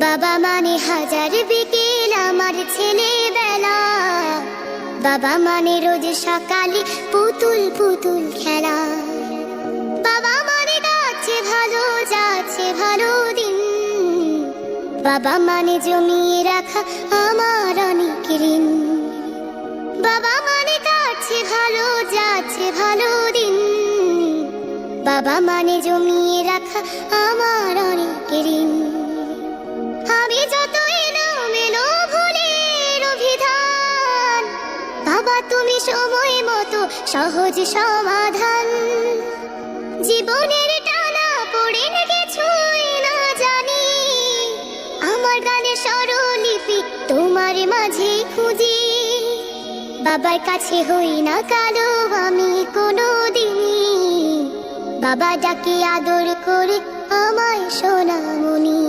বাবা মানে হাজার বিকেল আমার ছেলেবেলা, বাবা মানে রোজ সকালে পুতুল পুতুল খেলা, বাবা মানে যাচ্ছে ভালো যাচ্ছে ভালো দিন, বাবা মানে জমিয়ে রাখা আমার অনেক ঋণ, বাবা মানে যাচ্ছে ভালো যাচ্ছে ভালো দিন, বাবা মানে জমিয়ে রাখা আমার অনেক ঋণ। আমি যত এলোমেলো ভুলের অভিধান, বাবা তুমি সময় মতো সহজ সমাধান। জীবনের টানা পড়ে কিছুই না জানি, আমার গানে স্বরলিপি তোমার মাঝে খুঁজি। বাবার কাছে হই না কালো আমি কোনো দিনই, বাবা ডাকে আদর করে আমায় সোনামণি।